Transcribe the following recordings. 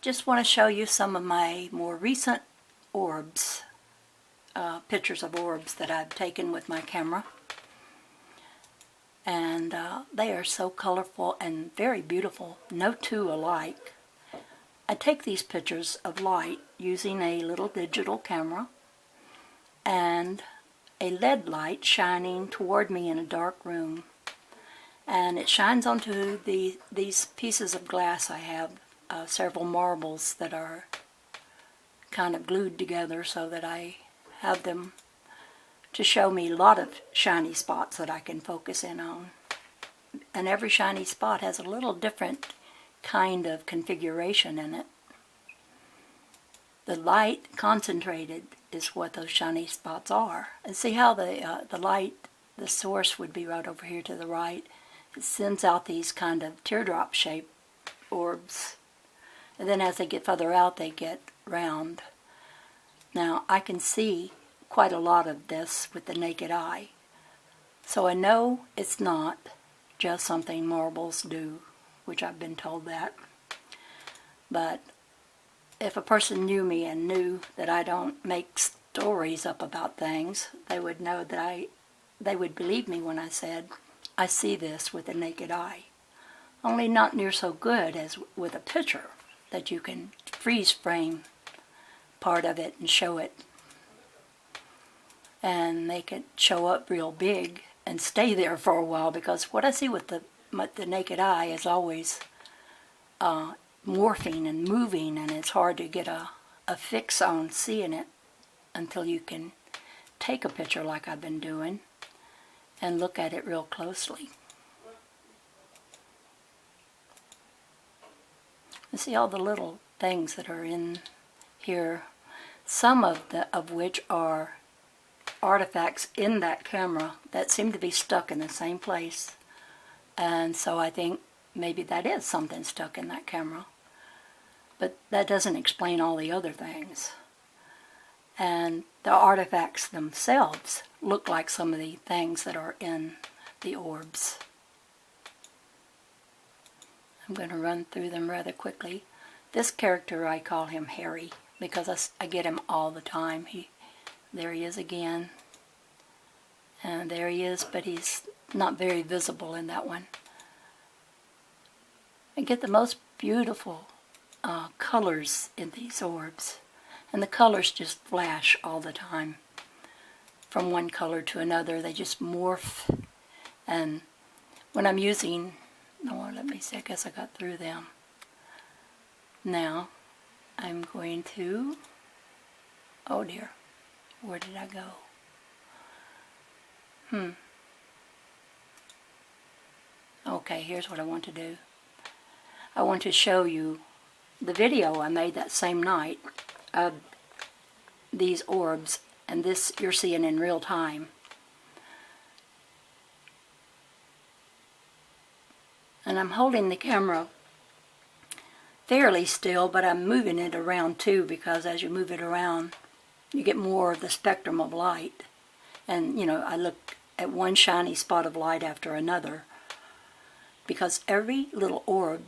Just want to show you some of my more recent orbs, pictures of orbs that I've taken with my camera. And they are so colorful and very beautiful, no two alike. I take these pictures of light using a little digital camera and a LED light shining toward me in a dark room. And it shines onto these pieces of glass I have, several marbles that are kind of glued together so that I have them to show me a lot of shiny spots that I can focus in on. And every shiny spot has a little different kind of configuration in it. The light concentrated is what those shiny spots are. And see how the light, the source would be right over here to the right. It sends out these kind of teardrop shaped orbs. And then as they get further out, they get round. Now I can see quite a lot of this with the naked eye. So I know it's not just something marbles do, which I've been told that. But if a person knew me and knew that I don't make stories up about things, they would know that they would believe me when I said, I see this with the naked eye. Only not near so good as with a picture that you can freeze frame part of it and show it. And make it show up real big and stay there for a while, because what I see with the naked eye is always morphing and moving, and it's hard to get a fix on seeing it until you can take a picture like I've been doing and look at it real closely. You see all the little things that are in here, some of which are artifacts in that camera that seem to be stuck in the same place. And so I think maybe that is something stuck in that camera. But that doesn't explain all the other things. And the artifacts themselves look like some of the things that are in the orbs. I'm going to run through them rather quickly. This character, I call him Harry, because I get him all the time. There he is again. And there he is, but he's not very visible in that one. I get the most beautiful colors in these orbs. And the colors just flash all the time. From one color to another, they just morph. And when I'm using, let me see, I guess I got through them. Now, I'm going to, oh dear, where did I go? Okay, here's what I want to do. I want to show you the video I made that same night of these orbs, and this you're seeing in real time. And I'm holding the camera fairly still, but I'm moving it around too, because as you move it around, you get more of the spectrum of light. And, you know, I look at one shiny spot of light after another, because every little orb,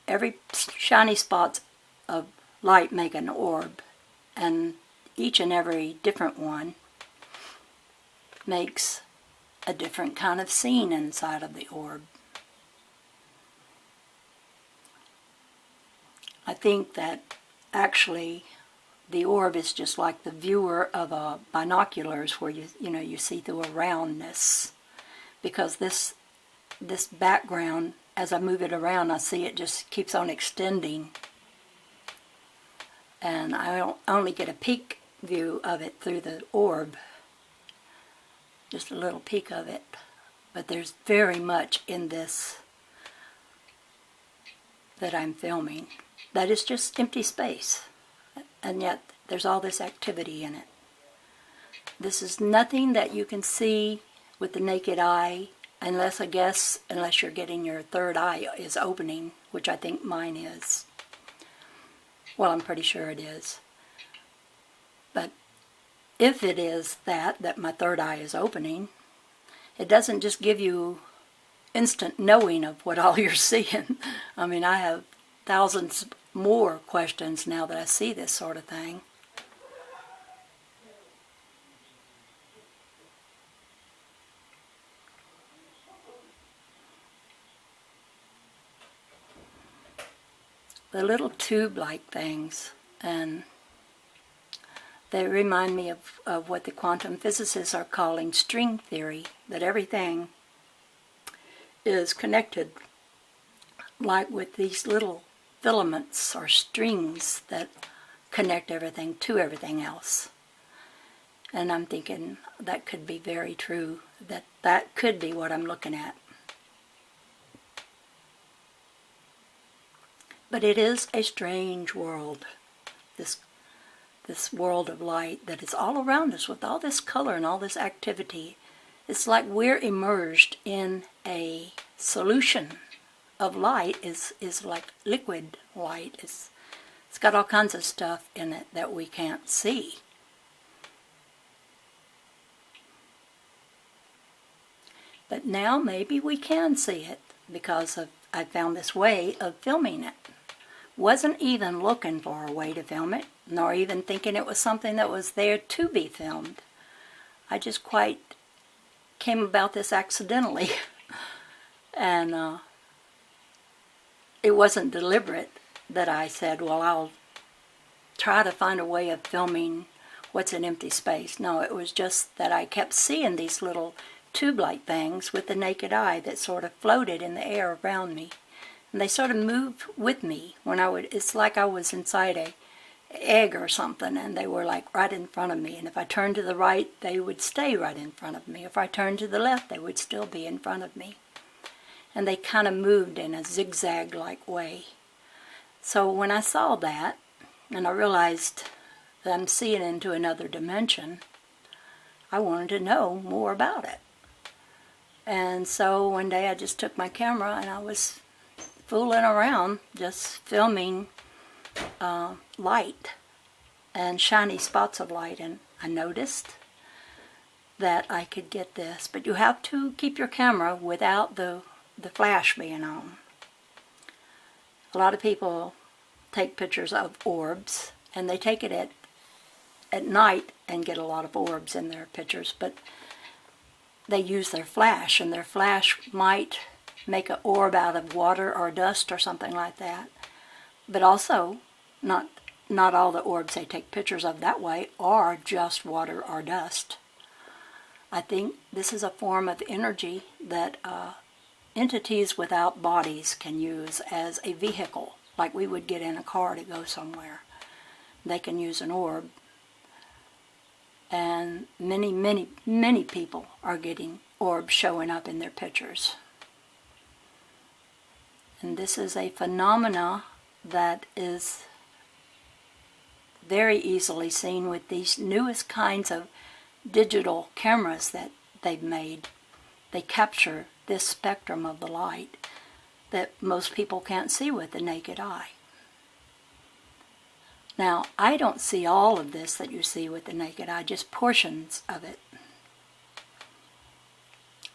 every shiny spot of light make an orb, and each and every different one makes a different kind of scene inside of the orb. I think that actually the orb is just like the viewer of binoculars, where you see through a roundness, because this background, as I move it around, I see it just keeps on extending, and I only get a peek view of it through the orb, just a little peek of it, but there's very much in this that I'm filming that is just empty space. And yet, there's all this activity in it. This is nothing that you can see with the naked eye, unless you're getting your third eye is opening, which I think mine is. Well, I'm pretty sure it is. But if it is that my third eye is opening, it doesn't just give you instant knowing of what all you're seeing. I mean, I have thousands more questions now that I see this sort of thing. The little tube-like things, and they remind me of what the quantum physicists are calling string theory, that everything is connected, like with these little filaments or strings that connect everything to everything else. And I'm thinking that could be very true, that could be what I'm looking at. But it is a strange world, this world of light that is all around us with all this color and all this activity. It's like we're immersed in a solution of light. Is like liquid light. It's got all kinds of stuff in it that we can't see. But now maybe we can see it because I found this way of filming it. Wasn't even looking for a way to film it, nor even thinking it was something that was there to be filmed. I just quite came about this accidentally. And it wasn't deliberate that I said, well, I'll try to find a way of filming what's in empty space. No, it was just that I kept seeing these little tube-like things with the naked eye that sort of floated in the air around me. And they sort of moved with me when it's like I was inside a egg or something, and they were like right in front of me. And if I turned to the right, they would stay right in front of me. If I turned to the left, they would still be in front of me. And they kind of moved in a zigzag-like way. So when I saw that, and I realized that I'm seeing into another dimension, I wanted to know more about it. And so one day I just took my camera and I was fooling around, just filming light and shiny spots of light, and I noticed that I could get this. But you have to keep your camera without the flash being on. A lot of people take pictures of orbs, and they take it at night and get a lot of orbs in their pictures, but they use their flash, and their flash might make an orb out of water or dust or something like that. But also, not all the orbs they take pictures of that way are just water or dust. I think this is a form of energy that entities without bodies can use as a vehicle, like we would get in a car to go somewhere. They can use an orb. And many, many, many people are getting orbs showing up in their pictures. And this is a phenomena that is very easily seen with these newest kinds of digital cameras that they've made. They capture this spectrum of the light that most people can't see with the naked eye. Now, I don't see all of this that you see with the naked eye, just portions of it.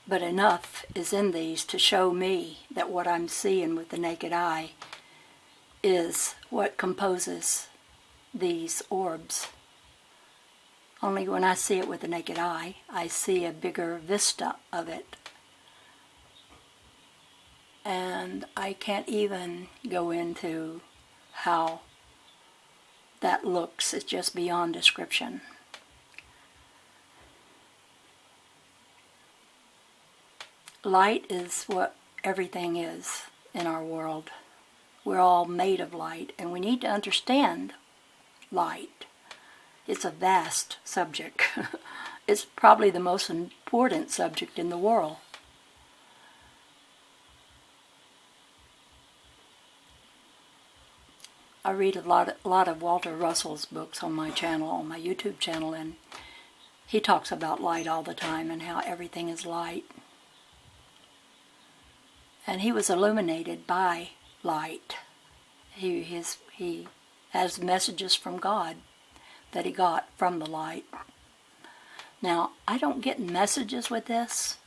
But enough is in these to show me that what I'm seeing with the naked eye is what composes these orbs. Only when I see it with the naked eye, I see a bigger vista of it. And I can't even go into how that looks. It's just beyond description. Light is what everything is in our world. We're all made of light, and we need to understand light. It's a vast subject. It's probably the most important subject in the world. I read a lot of Walter Russell's books on my channel, on my YouTube channel, and he talks about light all the time and how everything is light. And he was illuminated by light. He has messages from God that he got from the light. Now, I don't get messages with this.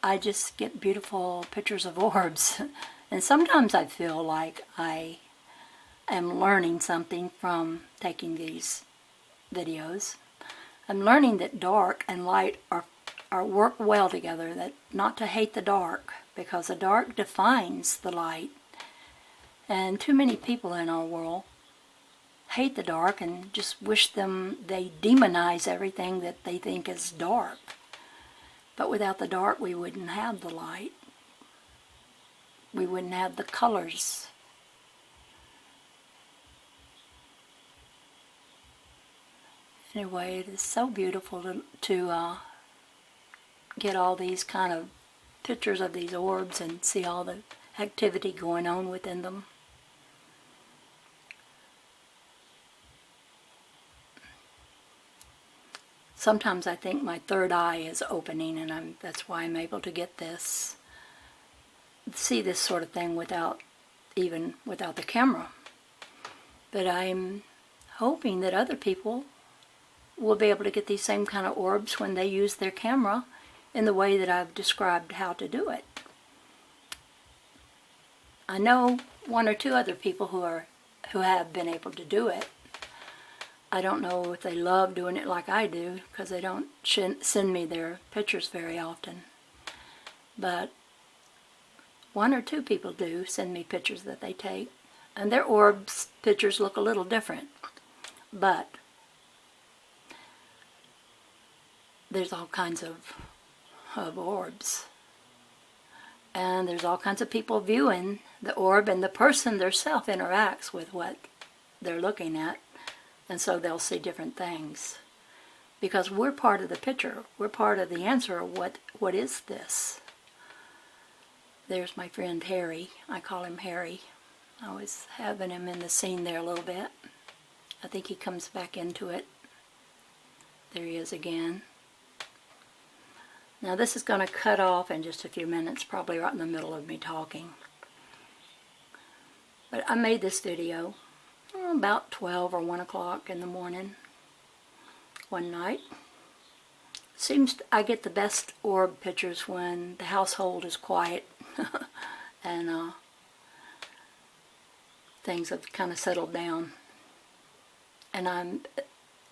I just get beautiful pictures of orbs. And sometimes I feel like I am learning something from taking these videos. I'm learning that dark and light are work well together, that not to hate the dark, because the dark defines the light. And too many people in our world hate the dark and just wish they demonize everything that they think is dark. But without the dark, we wouldn't have the light. We wouldn't have the colors. Anyway, it is so beautiful to get all these kind of pictures of these orbs and see all the activity going on within them. Sometimes I think my third eye is opening, and that's why I'm able to get this, see this sort of thing even without the camera. But I'm hoping that other people will be able to get these same kind of orbs when they use their camera in the way that I've described how to do it. I know one or two other people who have been able to do it. I don't know if they love doing it like I do, because they don't send me their pictures very often. But one or two people do send me pictures that they take, and their orbs pictures look a little different. But there's all kinds of orbs. And there's all kinds of people viewing the orb, and the person theirself interacts with what they're looking at. And so they'll see different things. Because we're part of the picture. We're part of the answer of what is this? There's my friend Harry. I call him Harry. I was having him in the scene there a little bit. I think he comes back into it. There he is again. Now this is going to cut off in just a few minutes, probably right in the middle of me talking. But I made this video about 12 or 1 o'clock in the morning one night. I get the best orb pictures when the household is quiet and things have kind of settled down. And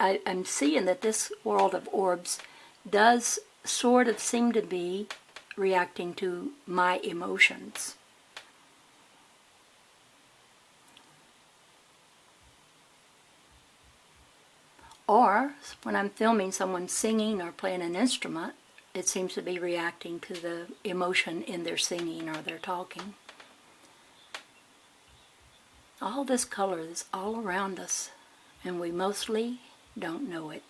I'm seeing that this world of orbs does sort of seem to be reacting to my emotions. Or when I'm filming someone singing or playing an instrument, it seems to be reacting to the emotion in their singing or their talking. All this color is all around us, and we mostly don't know it.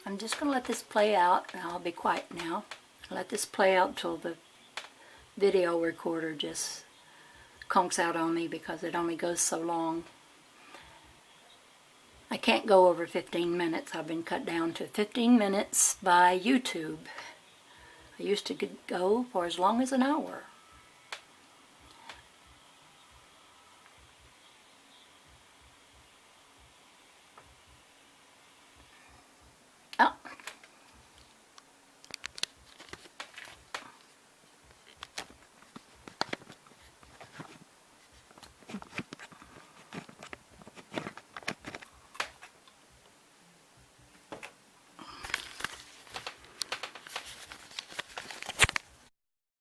I'm just going to let this play out, and I'll be quiet now. Let this play out till the video recorder just conks out on me, because it only goes so long. I can't go over 15 minutes. I've been cut down to 15 minutes by YouTube. I used to go for as long as an hour.